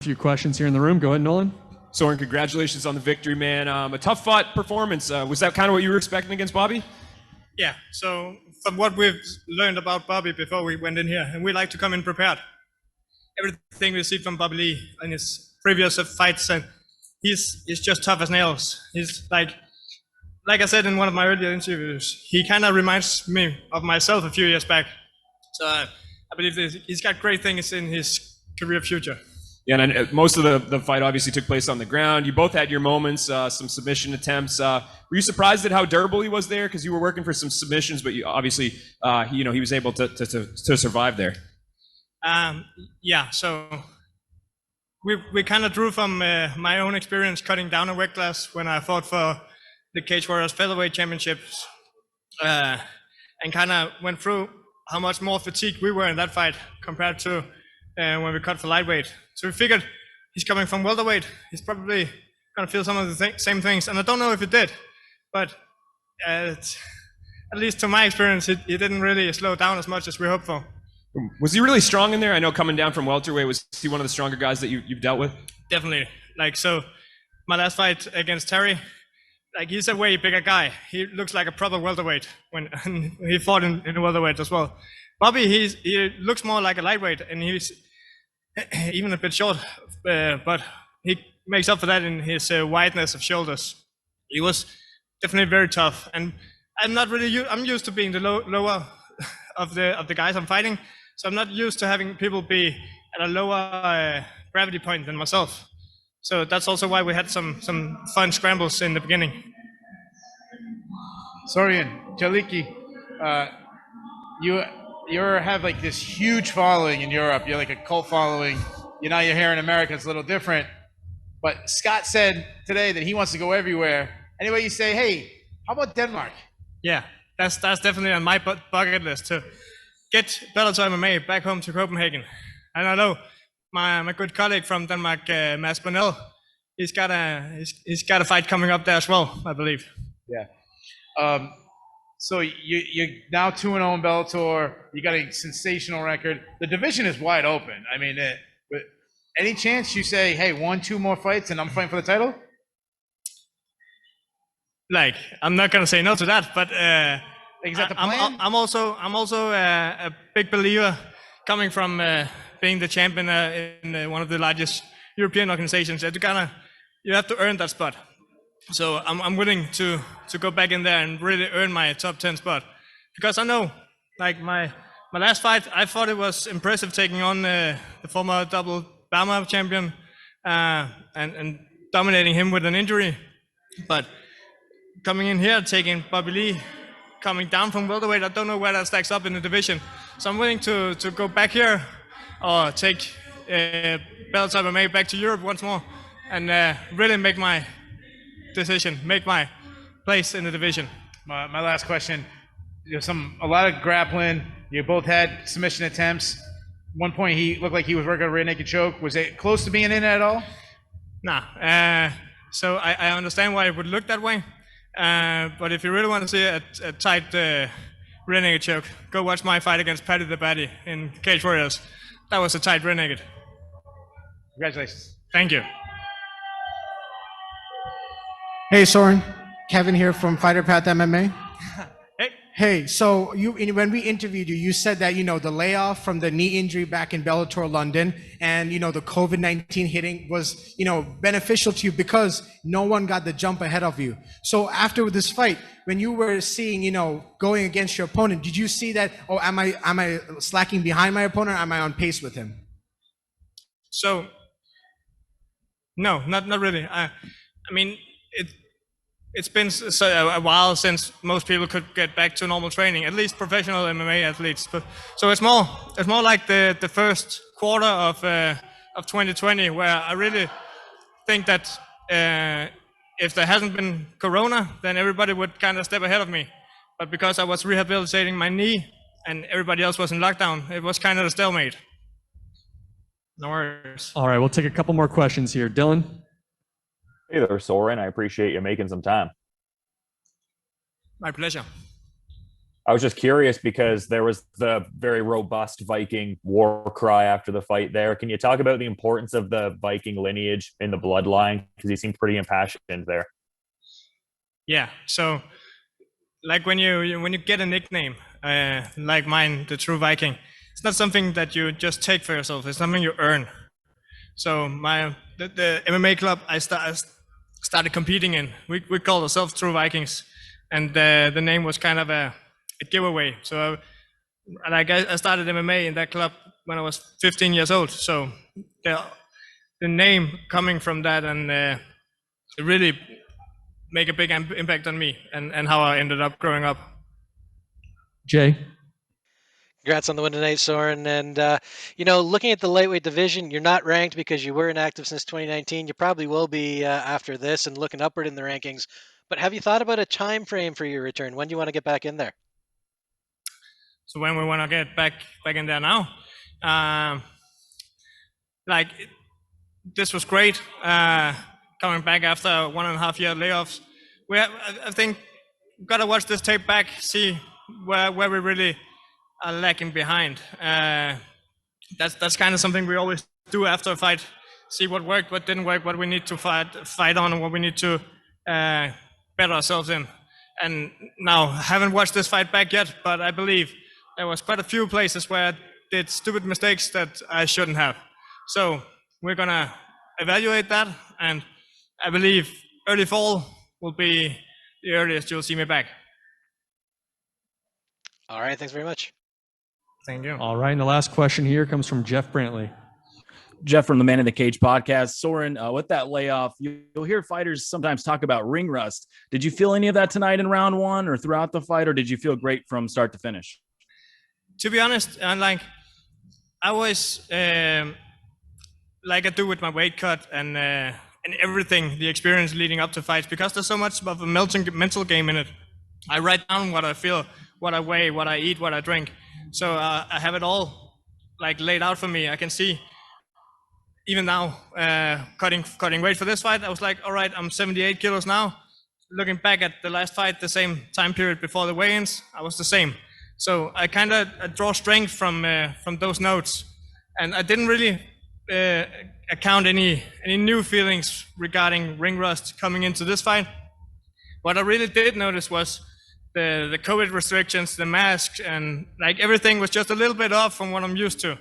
few questions here in the room. Go ahead, Nolan. Soren, congratulations on the victory, man. A tough fought performance. Was that kind of what you were expecting against Bobby? Yeah, so from what we've learned about Bobby before we went in here, and we like to come in prepared. Everything we see from Bobby Lee in his previous fights, and he's just tough as nails. He's like I said in one of my earlier interviews, he kind of reminds me of myself a few years back. So I believe he's got great things in his career future. Yeah, and most of the fight obviously took place on the ground. You both had your moments, some submission attempts. Were you surprised at how durable he was there? Because you were working for some submissions, but you obviously, he was able to survive there. Yeah, so we kind of drew from my own experience cutting down a weight class when I fought for the Cage Warriors featherweight championships, and kind of went through how much more fatigued we were in that fight compared to when we cut for lightweight. So we figured he's coming from welterweight. He's probably going to feel some of the same things. And I don't know if he did, but at least to my experience, he didn't really slow down as much as we hoped for. Was he really strong in there? I know coming down from welterweight, was he one of the stronger guys that you've dealt with? Definitely. So my last fight against Terry, he's a way bigger guy. He looks like a proper welterweight when he fought in the welterweight as well. Bobby, he looks more like a lightweight, and he's even a bit short, but he makes up for that in his wideness of shoulders. He was definitely very tough, and I'm not really. I'm used to being the lower of the guys I'm fighting, so I'm not used to having people be at a lower gravity point than myself. So that's also why we had some fun scrambles in the beginning. Soren, Jaliki, you have like this huge following in Europe. You're like a cult following. You're here in America. It's a little different. But Scott said today that he wants to go everywhere. Anyway, you say, hey, how about Denmark? Yeah, that's definitely on my bucket list to get Bellator MMA back home to Copenhagen. And I know my good colleague from Denmark, Mads Bonnell, he's got a fight coming up there as well, I believe. Yeah. So you're now 2-0 in Bellator. You got a sensational record. The division is wide open. I mean, but any chance you say, hey, 1-2 more fights and I'm fighting for the title? I'm not gonna say no to that, but is that the plan? I'm also a big believer, coming from being the champion in one of the largest European organizations. You have to earn that spot. So I'm willing to go back in there and really earn my top 10 spot, because I know, my last fight, I thought it was impressive taking on the former double Bama champion and dominating him with an injury. But coming in here, taking Bobby Lee, coming down from welterweight, I don't know where that stacks up in the division. So I'm willing to go back here or take Bellator MMA back to Europe once more and really make my decision, make my place in the division. My last question, a lot of grappling. You both had submission attempts. One point he looked like he was working a rear naked choke. Was it close to being in at all? Nah. So I understand why it would look that way. But if you really want to see a tight rear naked choke, go watch my fight against Paddy the Baddy in Cage Warriors. That was a tight rear naked. Congratulations. Thank you. Hey, Soren. Kevin here from Fighter Path MMA. Hey. Hey, so when we interviewed you, you said that, the layoff from the knee injury back in Bellator London and, the COVID-19 hitting was, beneficial to you because no one got the jump ahead of you. So after this fight, when you were seeing, going against your opponent, did you see that, am I slacking behind my opponent, or am I on pace with him? So, no, not really. I mean, it's been a while since most people could get back to normal training, at least professional MMA athletes. But so it's more like the first quarter of 2020, where I really think that if there hasn't been Corona, then everybody would kind of step ahead of me. But because I was rehabilitating my knee and everybody else was in lockdown, it was kind of a stalemate. No worries. All right, we'll take a couple more questions here. Dylan? Hey there, Soren. I appreciate you making some time. My pleasure. I was just curious because there was the very robust Viking war cry after the fight there. Can you talk about the importance of the Viking lineage in the bloodline? Because he seemed pretty impassioned there. Yeah. So, like when you get a nickname, like mine, the True Viking, it's not something that you just take for yourself. It's something you earn. So the MMA club I started competing in, we called ourselves True Vikings, and the name was kind of a giveaway. So I started MMA in that club when I was 15 years old. So the name coming from that and it really make a big impact on me and how I ended up growing up. Jay? Congrats on the win tonight, Soren. And, looking at the lightweight division, you're not ranked because you were inactive since 2019. You probably will be after this and looking upward in the rankings. But have you thought about a time frame for your return? When do you want to get back in there? So when we want to get back in there now, this was great. Coming back after 1.5 year layoffs, I think we've got to watch this tape back, see where we really are lacking behind. That's kind of something we always do after a fight. See what worked, what didn't work, what we need to fight on, and what we need to better ourselves in. And now, I haven't watched this fight back yet, but I believe there was quite a few places where I did stupid mistakes that I shouldn't have. So we're gonna evaluate that, and I believe early fall will be the earliest you'll see me back. All right, thanks very much. Thank you. All right, and the last question here comes from Jeff Brantley. Jeff from the Man in the Cage podcast. Soren, with that layoff, you'll hear fighters sometimes talk about ring rust. Did you feel any of that tonight in round one or throughout the fight, or did you feel great from start to finish? To be honest, I was like I do with my weight cut and everything, the experience leading up to fights, because there's so much of a mental game in it. I write down what I feel, what I weigh, what I eat, what I drink. So I have it all like laid out for me. I can see even now cutting weight for this fight. I was like, all right, I'm 78 kilos now. Looking back at the last fight, the same time period before the weigh-ins, I was the same. So I kind of draw strength from those notes, and I didn't really account any new feelings regarding ring rust coming into this fight. What I really did notice was the COVID restrictions, the mask, and like everything was just a little bit off from what I'm used to.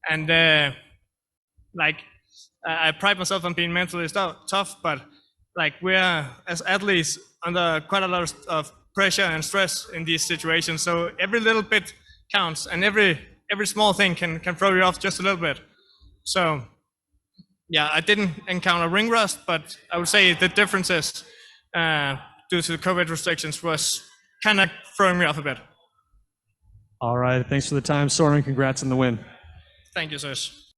And I pride myself on being mentally tough, but like we're as athletes under quite a lot of pressure and stress in these situations. So every little bit counts, and every small thing can throw you off just a little bit. So yeah, I didn't encounter ring rust, but I would say the differences due to the COVID restrictions was kind of throwing me off a bit. All right, thanks for the time, Soren. Congrats on the win. Thank you, sirs.